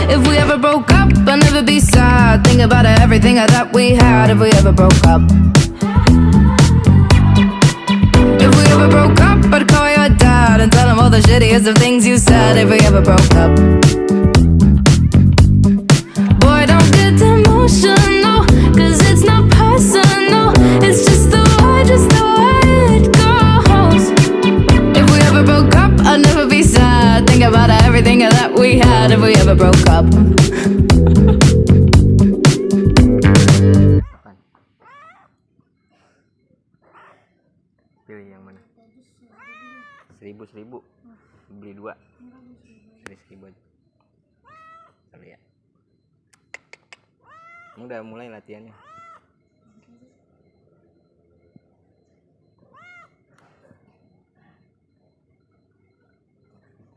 If we ever broke up, I'd never be sad. Think about everything I thought we had. If we ever broke up. If we ever broke up, I'd call your dad and tell him all the shittiest of things you said. If we ever broke up. Boy, don't get emotional, 'cause it's not personal. It's just the way it goes. If we ever broke up, I'd never be sad. Think about everything that we had. If we ever broke up. Pilih yang mana? 1000 beli 2 1000 aja kali ya. Kamu udah mulai latihannya?